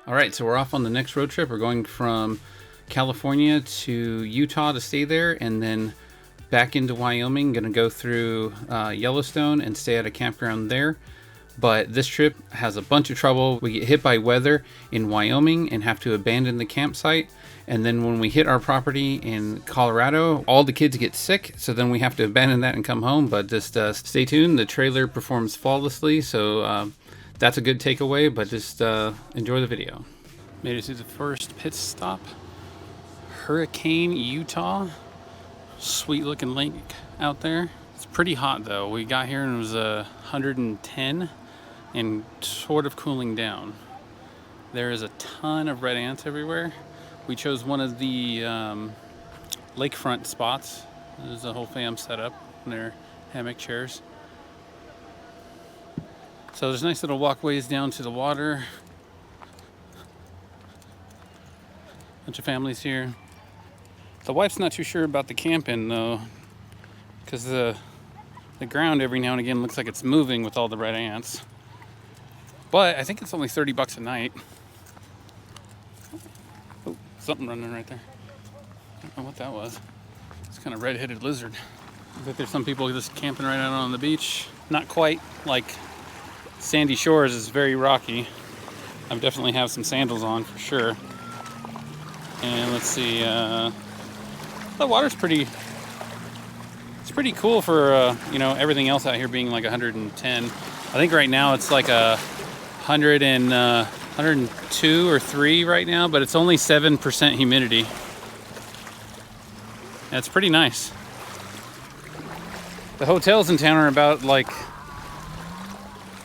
All right, so we're off on the next road trip. We're going from California to Utah to stay there, and then back into Wyoming. Going to go through Yellowstone and stay at a campground there. But this trip has a bunch of trouble. We get hit by weather in Wyoming and have to abandon the campsite. And then when we hit our property in Colorado, all the kids get sick. So then we have to abandon that and come home. But just stay tuned. The trailer performs flawlessly. So that's a good takeaway. But just enjoy the video. Made it to the first pit stop. Hurricane, Utah. Sweet looking lake out there. It's pretty hot though. We got here and it was 110 and sort of cooling down. There is a ton of red ants everywhere. We chose one of the lakefront spots. There's a whole fam set up in their hammock chairs. So there's nice little walkways down to the water. Bunch of families here. The wife's not too sure about the camping though, because the ground every now and again looks like it's moving with all the red ants. But I think it's only $30 a night. Oh, something running right there. I don't know what that was. It's kind of red-headed lizard. I think there's some people just camping right out on the beach. Not quite like Sandy Shores is very rocky. I definitely have some sandals on for sure. And let's see, the water's pretty cool for everything else out here being like 110. I think right now it's like 102 or 3 right now, but it's only 7% humidity. That's pretty nice. The hotels in town are about like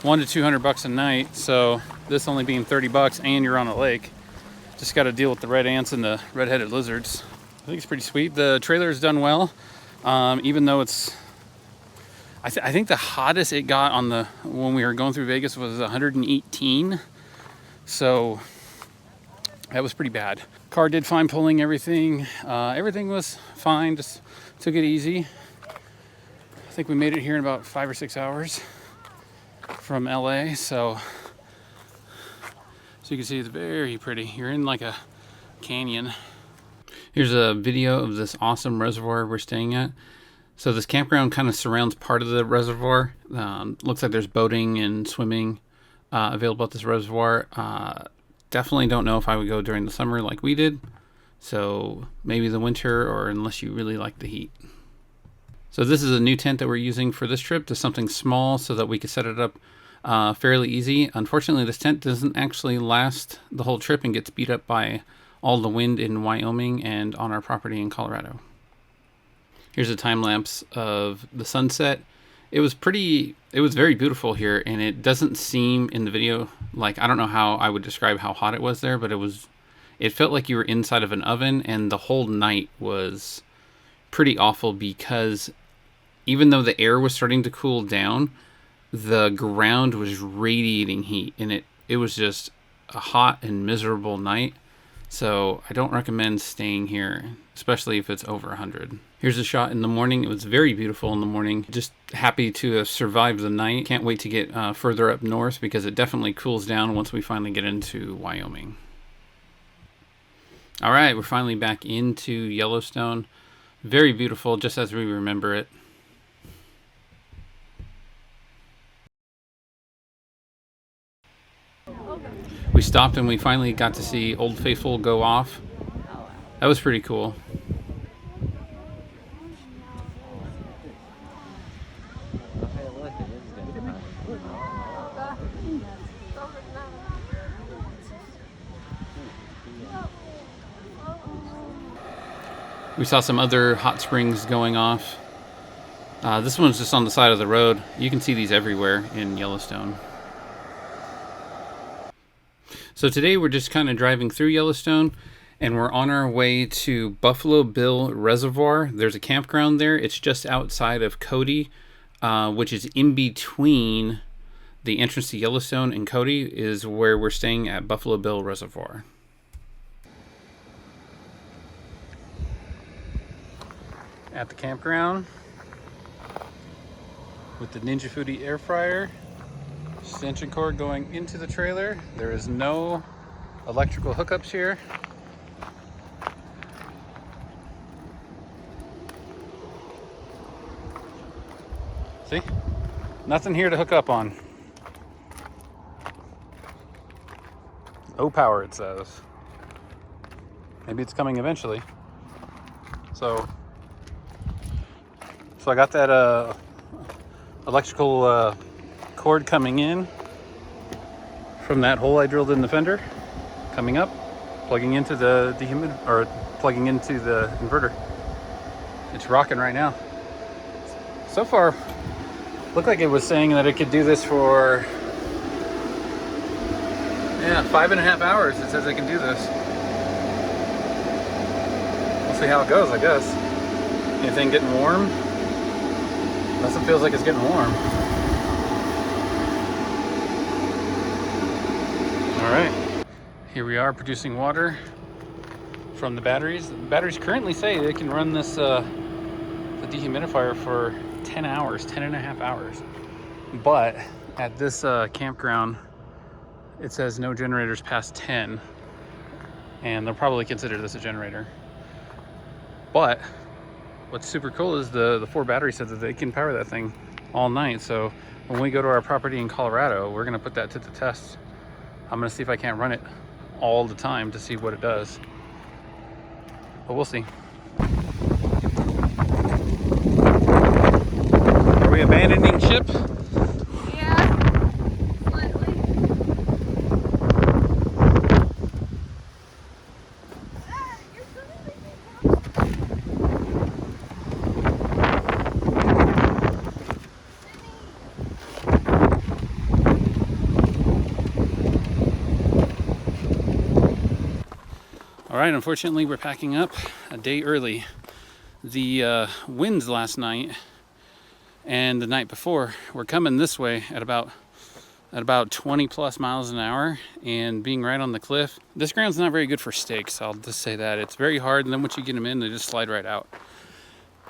$100 to $200 a night, so this only being $30 and you're on a lake. Just got to deal with the red ants and the red-headed lizards. I think it's pretty sweet. The trailer's done well, even though it's. I think the hottest it got when we were going through Vegas was 118, so that was pretty bad. Car did fine pulling everything. Everything was fine. Just took it easy. I think we made it here in about 5 or 6 hours from LA. So you can see it's very pretty. You're in like a canyon. Here's a video of this awesome reservoir we're staying at. So this campground kind of surrounds part of the reservoir. Looks like there's boating and swimming available at this reservoir. Definitely don't know if I would go during the summer like we did. So maybe the winter, or unless you really like the heat. So this is a new tent that we're using for this trip. Just something small so that we could set it up fairly easy. Unfortunately, this tent doesn't actually last the whole trip and gets beat up by all the wind in Wyoming and on our property in Colorado. Here's a time lapse of the sunset. It was very beautiful here, and it doesn't seem in the video like, I don't know how I would describe how hot it was there, but it felt like you were inside of an oven, and the whole night was pretty awful because even though the air was starting to cool down, the ground was radiating heat, and it was just a hot and miserable night. So I don't recommend staying here, especially if it's over 100. Here's a shot in the morning. It was very beautiful in the morning. Just happy to have survived the night. Can't wait to get further up north because it definitely cools down once we finally get into Wyoming. All right, we're finally back into Yellowstone. Very beautiful, just as we remember it. We stopped and we finally got to see Old Faithful go off. That was pretty cool. We saw some other hot springs going off. This one's just on the side of the road. You can see these everywhere in Yellowstone. So today we're just kind of driving through Yellowstone, and we're on our way to Buffalo Bill Reservoir. There's a campground there. It's just outside of Cody, which is in between the entrance to Yellowstone and Cody is where we're staying at Buffalo Bill Reservoir. At the campground with the Ninja Foodie air fryer. Extension cord going into the trailer. There is no electrical hookups here. See? Nothing here to hook up on. No power, it says. Maybe it's coming eventually. So I got that electrical cord coming in from that hole I drilled in the fender, coming up, plugging into the plugging into the inverter. It's rocking right now. So far, looked like it was saying that it could do this for 5.5 hours. It says it can do this. We'll see how it goes, I guess. Anything getting warm? Nothing feels like it's getting warm. All right, here we are producing water from the batteries. The batteries currently say they can run this the dehumidifier for 10 hours, 10.5 hours. But at this campground, it says no generators past 10, and they'll probably consider this a generator. But what's super cool is the 4 batteries said that they can power that thing all night. So when we go to our property in Colorado, we're gonna put that to the test. I'm gonna see if I can't run it all the time to see what it does. But we'll see. Are we abandoning ship? Yeah, slightly. You're All right, unfortunately, we're packing up a day early. The winds last night and the night before were coming this way at about 20 plus miles an hour and being right on the cliff. This ground's not very good for stakes, I'll just say that. It's very hard, and then once you get them in, they just slide right out.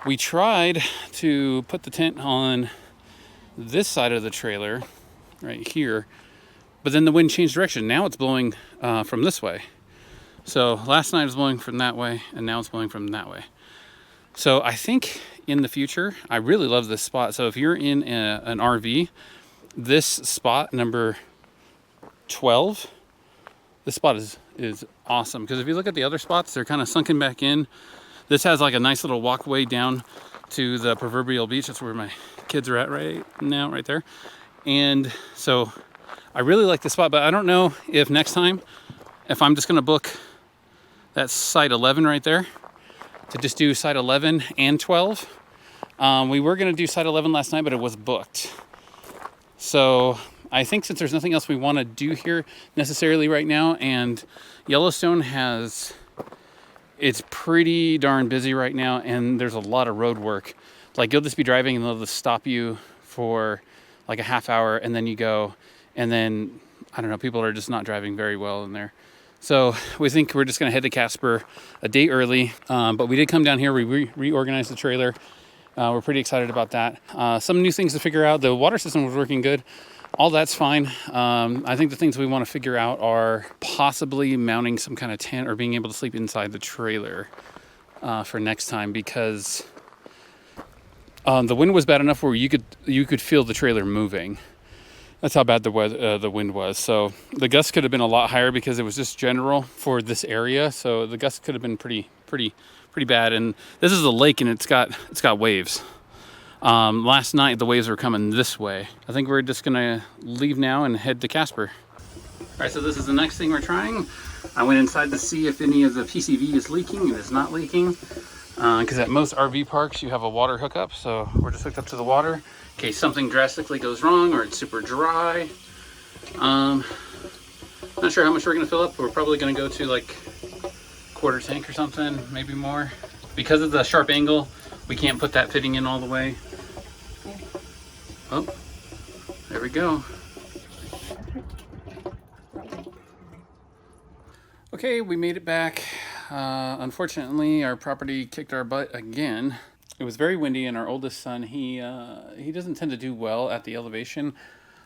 We tried to put the tent on this side of the trailer, right here, but then the wind changed direction. Now it's blowing from this way. So last night it was blowing from that way, and now it's blowing from that way. So I think in the future, I really love this spot. So if you're in an RV, this spot, number 12, this spot is awesome. Because if you look at the other spots, they're kind of sunken back in. This has like a nice little walkway down to the proverbial beach. That's where my kids are at right now, right there. And so I really like this spot, but I don't know if next time, if I'm just gonna book that site 11 right there, to just do site 11 and 12. We were gonna do site 11 last night, but it was booked. So I think since there's nothing else we wanna do here necessarily right now, and Yellowstone it's pretty darn busy right now, and there's a lot of road work. Like you'll just be driving and they'll just stop you for like a half hour, and then you go, and then, I don't know, people are just not driving very well in there. So we think we're just gonna head to Casper a day early, but we did come down here, we reorganized the trailer. We're pretty excited about that. Some new things to figure out. The water system was working good. All that's fine. I think the things we wanna figure out are possibly mounting some kind of tent or being able to sleep inside the trailer for next time, because the wind was bad enough where you could feel the trailer moving. That's how bad the wind was. So the gusts could have been a lot higher because it was just general for this area. So the gusts could have been pretty bad. And this is a lake, and it's got waves. Last night the waves were coming this way. I think we're just gonna leave now and head to Casper. All right, so this is the next thing we're trying. I went inside to see if any of the PCV is leaking. It is not leaking, because at most RV parks you have a water hookup. So we're just hooked up to the water in case something drastically goes wrong or it's super dry. Not sure how much we're gonna fill up. We're probably gonna go to like quarter tank or something, maybe more. Because of the sharp angle, we can't put that fitting in all the way. Oh, there we go. Okay, we made it back. Unfortunately, our property kicked our butt again. It was very windy, and our oldest son, he doesn't tend to do well at the elevation.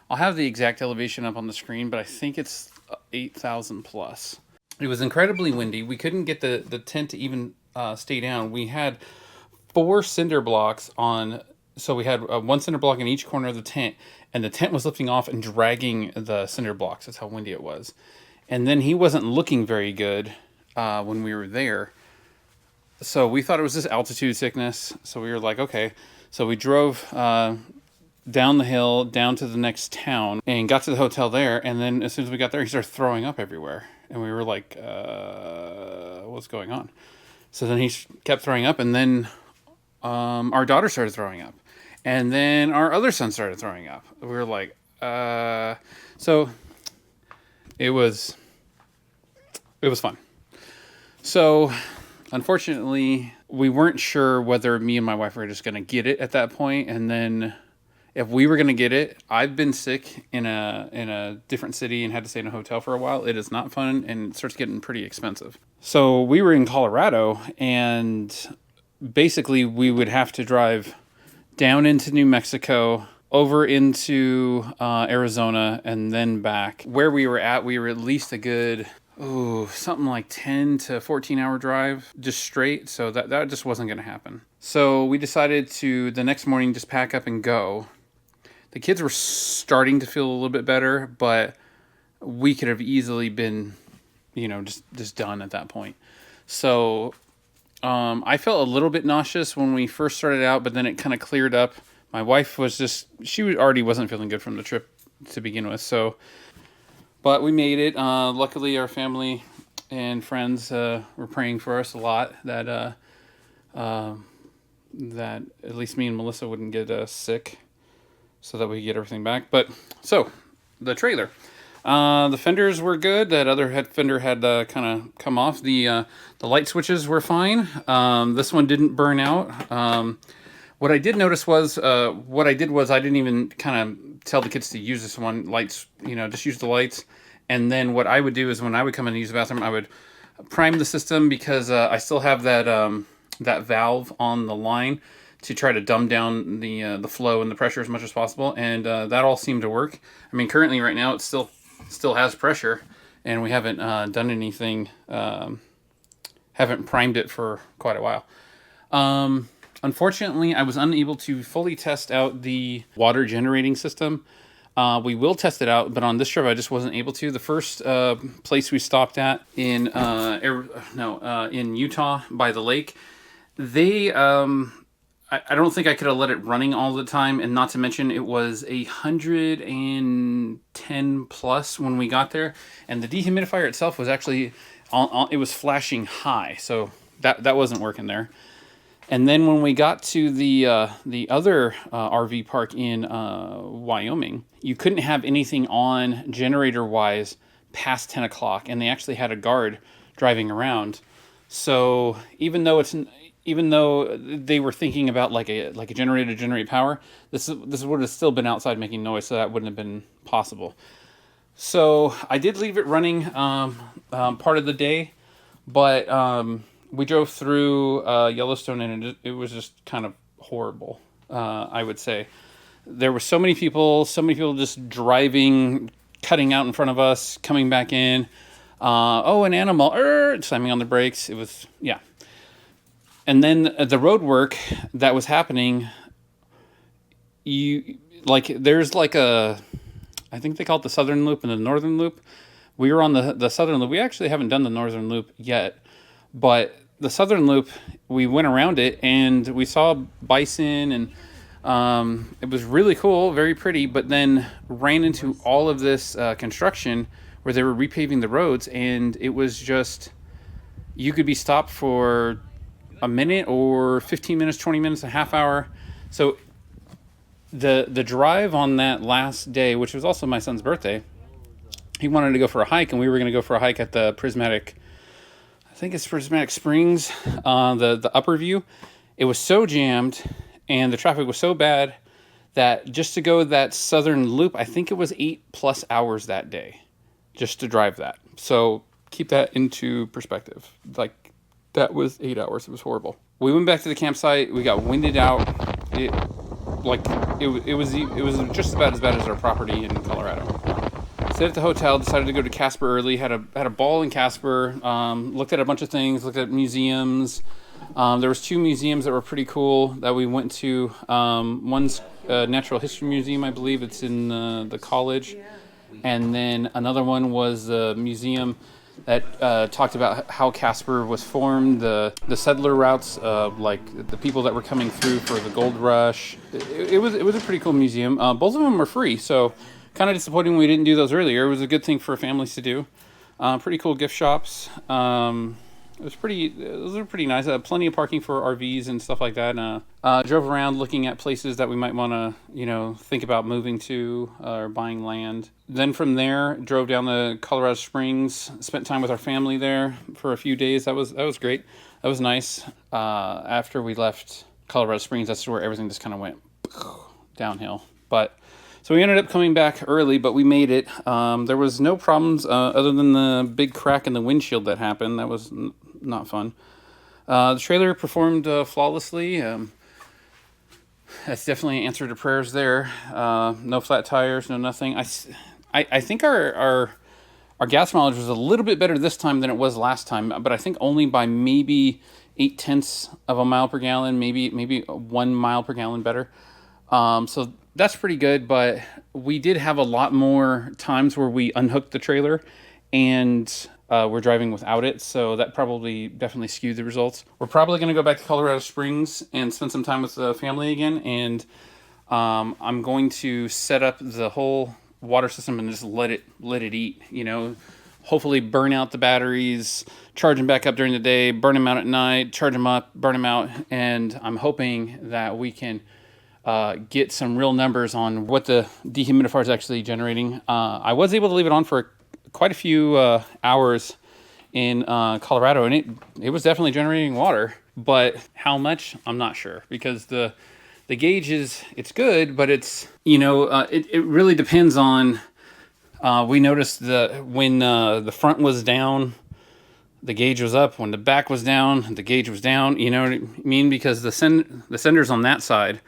I'll have the exact elevation up on the screen, but I think it's 8,000 plus. It was incredibly windy. We couldn't get the tent to even stay down. We had four cinder blocks on. So we had one cinder block in each corner of the tent, and the tent was lifting off and dragging the cinder blocks. That's how windy it was. And then he wasn't looking very good when we were there. So we thought it was just altitude sickness. So we were like, okay. So we drove down the hill, down to the next town, and got to the hotel there. And then as soon as we got there, he started throwing up everywhere. And we were like, what's going on? So then he kept throwing up, and then our daughter started throwing up. And then our other son started throwing up. We were like, so it was fun. So unfortunately, we weren't sure whether me and my wife were just going to get it at that point. And then if we were going to get it, I've been sick in a different city and had to stay in a hotel for a while. It is not fun, and it starts getting pretty expensive. So we were in Colorado, and basically we would have to drive down into New Mexico, over into Arizona, and then back. Where we were at least a good, something like 10 to 14 hour drive just straight. So that just wasn't going to happen. So we decided to, the next morning, just pack up and go. The kids were starting to feel a little bit better, but we could have easily been, just done at that point. So I felt a little bit nauseous when we first started out, but then it kind of cleared up. My wife already wasn't feeling good from the trip to begin with. So, but we made it. Luckily, our family and friends were praying for us a lot that at least me and Melissa wouldn't get sick, so that we could get everything back. But so the trailer. The fenders were good. That other fender had kind of come off. The light switches were fine. This one didn't burn out. What I did notice was, I didn't even kind of tell the kids to use this one. Lights, just use the lights. And then what I would do is when I would come in and use the bathroom, I would prime the system, because I still have that valve on the line to try to dumb down the flow and the pressure as much as possible. And that all seemed to work. I mean, currently right now it still has pressure, and we haven't done anything, haven't primed it for quite a while. Unfortunately, I was unable to fully test out the water generating system. We will test it out, but on this trip I just wasn't able to. The first place we stopped at in Utah by the lake, I don't think I could have let it running all the time, and not to mention it was 110 plus when we got there, and the dehumidifier itself was actually it was flashing high, so that wasn't working there. And then when we got to the other RV park in Wyoming, you couldn't have anything on generator wise past 10 o'clock, and they actually had a guard driving around. So even though they were thinking about like a generator to generate power, this would have still been outside making noise, so that wouldn't have been possible. So I did leave it running part of the day, but we drove through Yellowstone, and it was just kind of horrible, I would say. There were so many people just driving, cutting out in front of us, coming back in. An animal, slamming on the brakes. It was, yeah. And then the road work that was happening, there's like I think they call it the Southern Loop and the Northern Loop. We were on the Southern Loop. We actually haven't done the Northern Loop yet, but the Southern Loop, we went around it and we saw bison, and it was really cool, very pretty, but then ran into all of this construction where they were repaving the roads, and it was just, you could be stopped for a minute or 15 minutes, 20 minutes, a half hour. So the drive on that last day, which was also my son's birthday, he wanted to go for a hike, and we were going to go for a hike at the Prismatic Springs, the upper view. It was so jammed and the traffic was so bad that just to go that Southern Loop, I think it was 8+ hours that day just to drive that. So keep that into perspective. Like, that was 8 hours. It was horrible. We went back to the campsite. We got winded out. It was just about as bad as our property in Colorado. stayed at the hotel, decided to go to Casper early, had a ball in Casper, looked at a bunch of things, looked at museums. There was 2 museums that were pretty cool that we went to. One's a Natural History Museum, I believe. It's in the college. And then another one was the museum that talked about how Casper was formed, the settler routes, like the people that were coming through for the gold rush. It was a pretty cool museum. Both of them were free, so kind of disappointing we didn't do those earlier. It was a good thing for families to do. Pretty cool gift shops. Those are pretty nice. Plenty of parking for RVs and stuff like that. Drove around looking at places that we might want to, think about moving to or buying land. Then from there, drove down to Colorado Springs. Spent time with our family there for a few days. That was great. That was nice. After we left Colorado Springs, that's where everything just kind of went downhill. So we ended up coming back early, but we made it. There was no problems other than the big crack in the windshield that happened. That was not fun. The trailer performed flawlessly. That's definitely an answer to prayers there. No flat tires, no nothing. I think our gas mileage was a little bit better this time than it was last time, but I think only by maybe 0.8 of a mile per gallon, maybe 1 mile per gallon better. So that's pretty good, but we did have a lot more times where we unhooked the trailer and we're driving without it, so that probably definitely skewed the results. We're probably going to go back to Colorado Springs and spend some time with the family again, and I'm going to set up the whole water system and just let it eat, hopefully burn out the batteries, charge them back up during the day, burn them out at night, charge them up, burn them out, and I'm hoping that we can get some real numbers on what the dehumidifier is actually generating. I was able to leave it on for quite a few hours in Colorado, and it was definitely generating water, but how much, I'm not sure, because the gauge it's good, but it's, it really depends on, we noticed when the front was down, the gauge was up. When the back was down, the gauge was down, you know what I mean? Because the sender's on that side.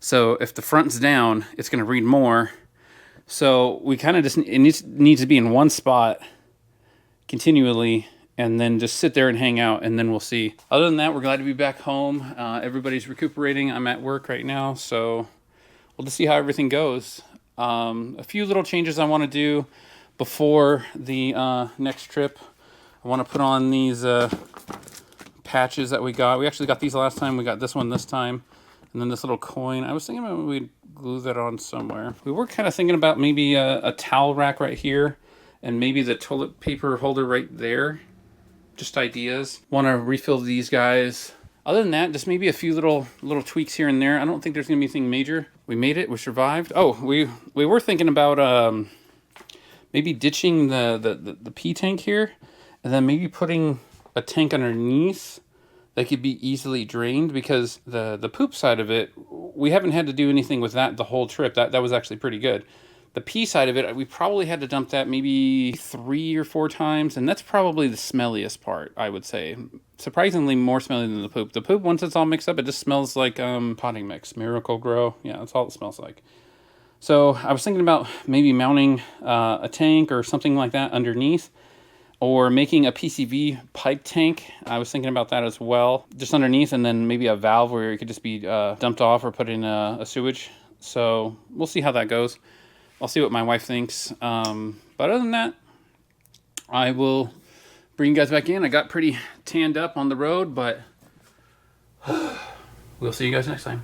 So if the front's down, it's going to read more. So we kind of just, it needs to be in one spot continually, and then just sit there and hang out, and then we'll see. Other than that, we're glad to be back home. Everybody's recuperating. I'm at work right now, so we'll just see how everything goes. A few little changes I want to do before the next trip. I want to put on these patches that we got. We actually got these last time. We got this one this time. And then this little coin. I was thinking about we'd glue that on somewhere. We were kind of thinking about maybe a towel rack right here, and maybe the toilet paper holder right there. Just ideas. Want to refill these guys. Other than that, just maybe a few little tweaks here and there. I don't think there's going to be anything major. We made it. We survived. Oh, we were thinking about maybe ditching the pee tank here, and then maybe putting a tank underneath that could be easily drained, because the poop side of it, we haven't had to do anything with that the whole trip. That was actually pretty good. The pee side of it, we probably had to dump that maybe 3 or 4 times, and that's probably the smelliest part, I would say. Surprisingly more smelly than the poop. The poop, once it's all mixed up, it just smells like potting mix, Miracle Grow. Yeah, that's all it smells like. So I was thinking about maybe mounting a tank or something like that underneath, or making a PCV pipe tank. I was thinking about that as well, just underneath, and then maybe a valve where it could just be dumped off or put in a sewage. So we'll see how that goes. I'll see what my wife thinks. But other than that, I will bring you guys back in. I got pretty tanned up on the road, but we'll see you guys next time.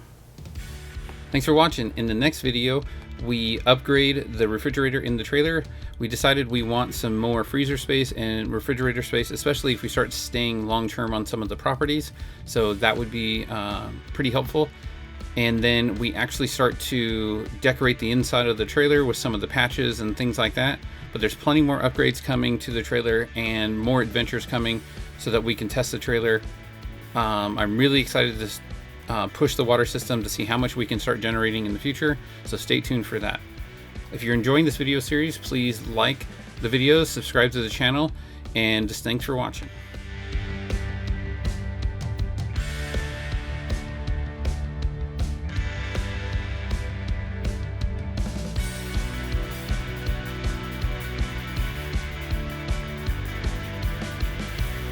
Thanks for watching. In the next video, we upgrade the refrigerator in the trailer. We decided we want some more freezer space and refrigerator space, especially if we start staying long-term on some of the properties. So that would be pretty helpful. And then we actually start to decorate the inside of the trailer with some of the patches and things like that. But there's plenty more upgrades coming to the trailer and more adventures coming so that we can test the trailer. I'm really excited to push the water system to see how much we can start generating in the future. So stay tuned for that. If you're enjoying this video series, please like the videos, subscribe to the channel, and just thanks for watching.